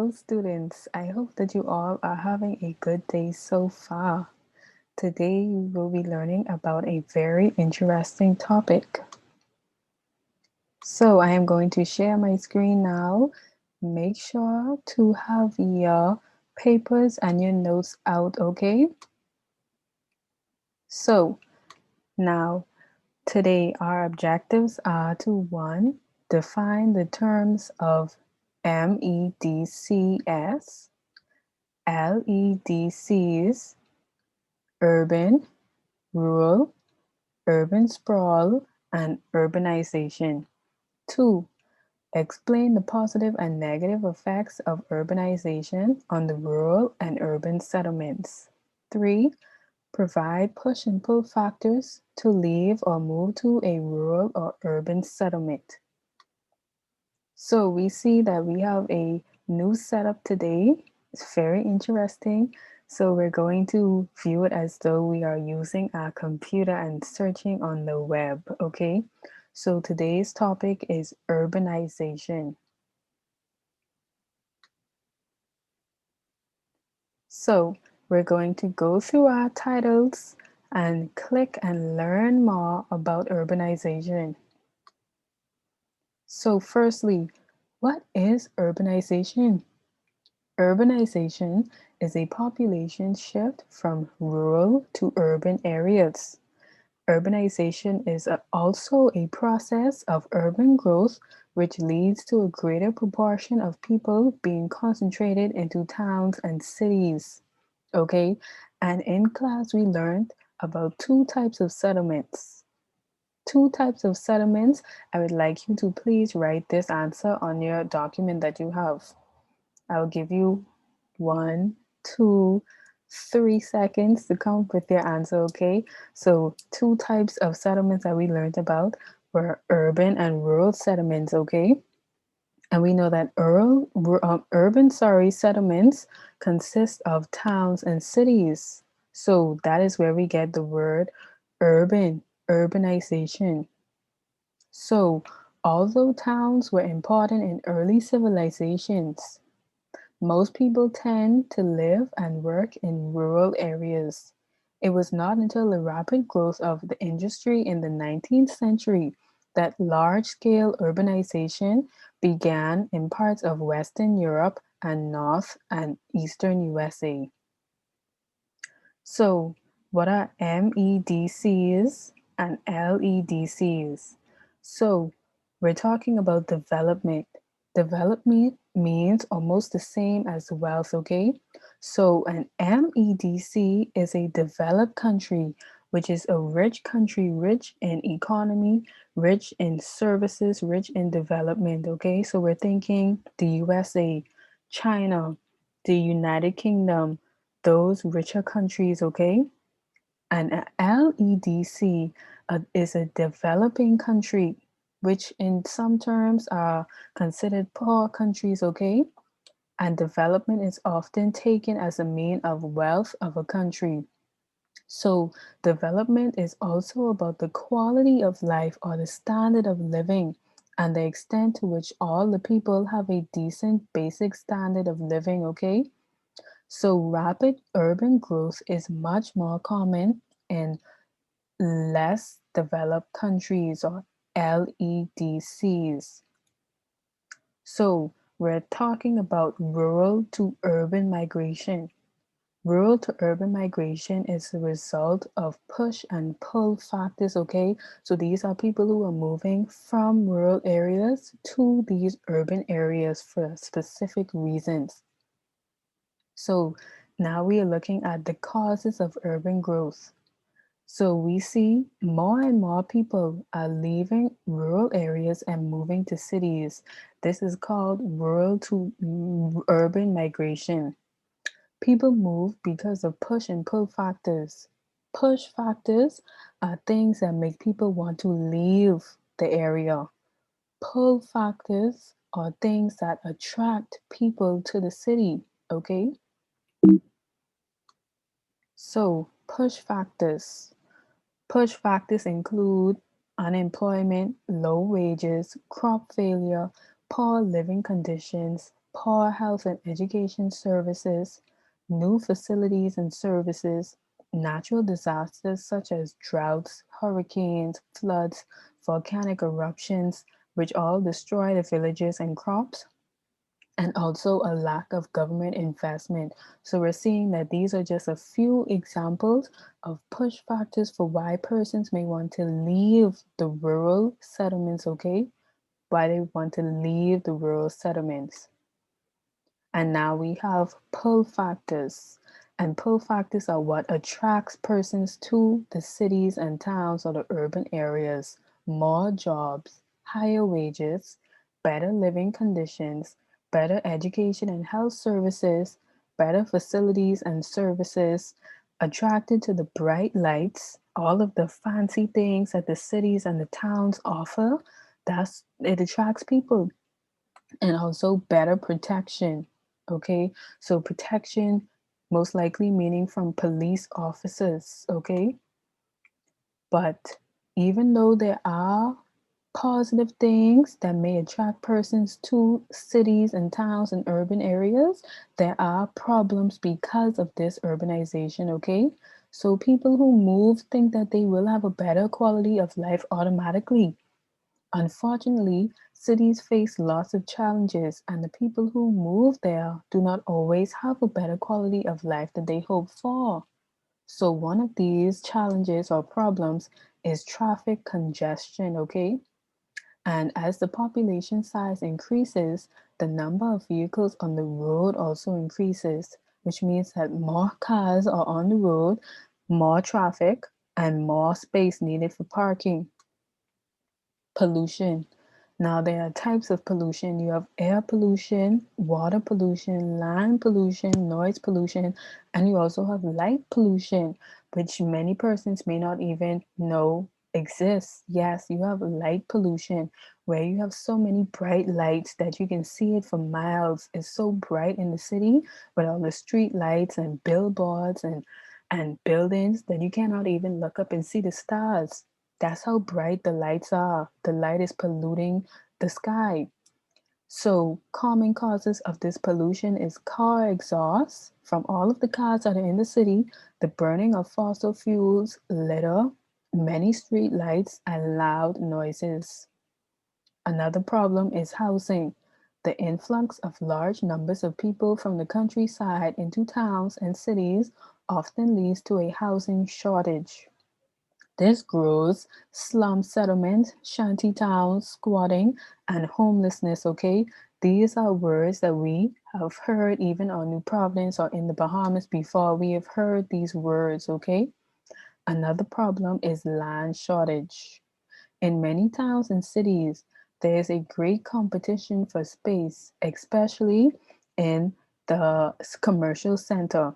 Hello, students. I hope that you all are having a good day so far. Today, we will be learning about a very interesting topic. So, I am going to share my screen now. Make sure to have your papers and your notes out, okay? So, now, today our objectives are to 1. Define the terms of MEDCS, LEDCs, urban, rural, urban sprawl, and urbanization. 2. Explain the positive and negative effects of urbanization on the rural and urban settlements. 3. Provide push and pull factors to leave or move to a rural or urban settlement. So we see that we have a new setup today. It's very interesting. So we're going to view it as though we are using our computer and searching on the web, okay? So today's topic is urbanization. So we're going to go through our titles and click and learn more about urbanization. So firstly, what is urbanization? Urbanization is a population shift from rural to urban areas. Urbanization is also a process of urban growth which leads to a greater proportion of people being concentrated into towns and cities. Okay, and in class we learned about two types of settlements. Two types of settlements. I would like you to please write this answer on your document that you have. I'll give you 1, 2, 3 seconds to come up with your answer, okay? So, two types of settlements that we learned about were urban and rural settlements, okay? And we know that urban settlements consist of towns and cities. So, that is where we get the word urban, urbanization. So, although towns were important in early civilizations, most people tend to live and work in rural areas. It was not until the rapid growth of the industry in the 19th century that large-scale urbanization began in parts of Western Europe and North and Eastern USA. So, what are MEDCs and LEDCs? So, we're talking about development. Development means almost the same as wealth, okay? So, an MEDC is a developed country, which is a rich country, rich in economy, rich in services, rich in development, okay? So, we're thinking the USA, China, the United Kingdom, those richer countries, okay? And a LEDC is a developing country, which in some terms are considered poor countries, okay? And development is often taken as a mean of wealth of a country. So, development is also about the quality of life or the standard of living and the extent to which all the people have a decent basic standard of living, okay? So rapid urban growth is much more common in less developed countries or LEDCs. So we're talking about rural to urban migration. Rural to urban migration is the result of push and pull factors, okay? So these are people who are moving from rural areas to these urban areas for specific reasons. So now we are looking at the causes of urban growth. So we see more and more people are leaving rural areas and moving to cities. This is called rural to urban migration. People move because of push and pull factors. Push factors are things that make people want to leave the area. Pull factors are things that attract people to the city, okay? So, push factors. Push factors include unemployment, low wages, crop failure, poor living conditions, poor health and education services, new facilities and services, natural disasters such as droughts, hurricanes, floods, volcanic eruptions, which all destroy the villages and crops, and also a lack of government investment. So we're seeing that these are just a few examples of push factors for why persons may want to leave the rural settlements, okay? Why they want to leave the rural settlements. And now we have pull factors. And pull factors are what attracts persons to the cities and towns or the urban areas. More jobs, higher wages, better living conditions, better education and health services, better facilities and services, attracted to the bright lights, all of the fancy things that the cities and the towns offer. It attracts people, and also better protection. Okay, so protection most likely meaning from police officers. Okay, but even though there are positive things that may attract persons to cities and towns and urban areas, there are problems because of this urbanization. Okay, so people who move think that they will have a better quality of life automatically. Unfortunately, cities face lots of challenges, and the people who move there do not always have a better quality of life that they hope for. So, one of these challenges or problems is traffic congestion, okay? And as the population size increases, the number of vehicles on the road also increases, which means that more cars are on the road, more traffic, and more space needed for parking. Pollution. Now, there are types of pollution. You have air pollution, water pollution, land pollution, noise pollution, and you also have light pollution, which many persons may not even know exists. Yes, you have light pollution where you have so many bright lights that you can see it for miles. It's so bright in the city with all the street lights and billboards and buildings that you cannot even look up and see the stars. That's how bright the lights are. The light is polluting the sky. So, common causes of this pollution is car exhaust from all of the cars that are in the city, the burning of fossil fuels, litter, many street lights, and loud noises. Another problem is housing. The influx of large numbers of people from the countryside into towns and cities often leads to a housing shortage. This grows slum settlements, shanty towns, squatting, and homelessness. Okay, these are words that we have heard even on New Providence or in the Bahamas before. We have heard these words. Okay, another problem is land shortage. In many towns and cities, there is a great competition for space, especially in the commercial center.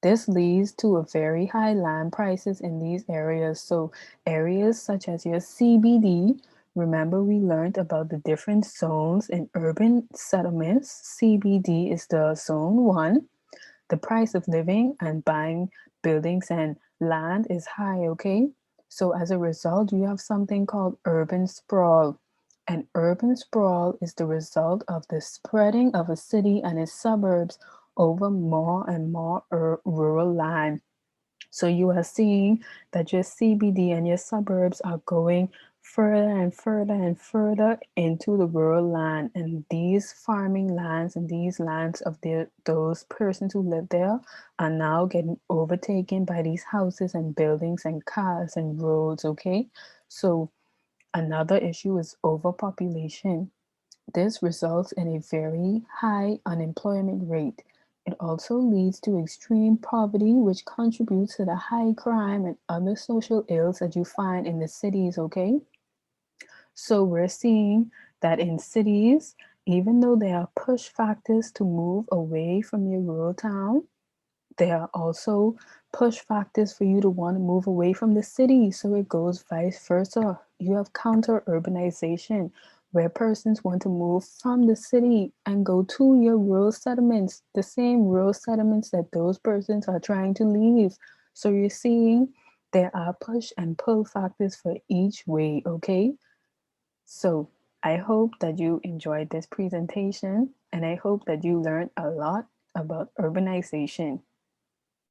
This leads to a very high land prices in these areas. So areas such as your CBD, remember we learned about the different zones in urban settlements. CBD is the zone 1. The price of living and buying buildings and land is high, okay? So as a result, you have something called urban sprawl. And urban sprawl is the result of the spreading of a city and its suburbs over more and more rural land. So you are seeing that your CBD and your suburbs are going further and further and further into the rural land. And these farming lands and these lands of those persons who live there are now getting overtaken by these houses and buildings and cars and roads. Okay. So another issue is overpopulation. This results in a very high unemployment rate. It also leads to extreme poverty, which contributes to the high crime and other social ills that you find in the cities, okay? So we're seeing that in cities, even though there are push factors to move away from your rural town, there are also push factors for you to want to move away from the city. So it goes vice versa. You have counter urbanization, where persons want to move from the city and go to your rural settlements, the same rural settlements that those persons are trying to leave. So you're seeing there are push and pull factors for each way, okay? So I hope that you enjoyed this presentation and I hope that you learned a lot about urbanization.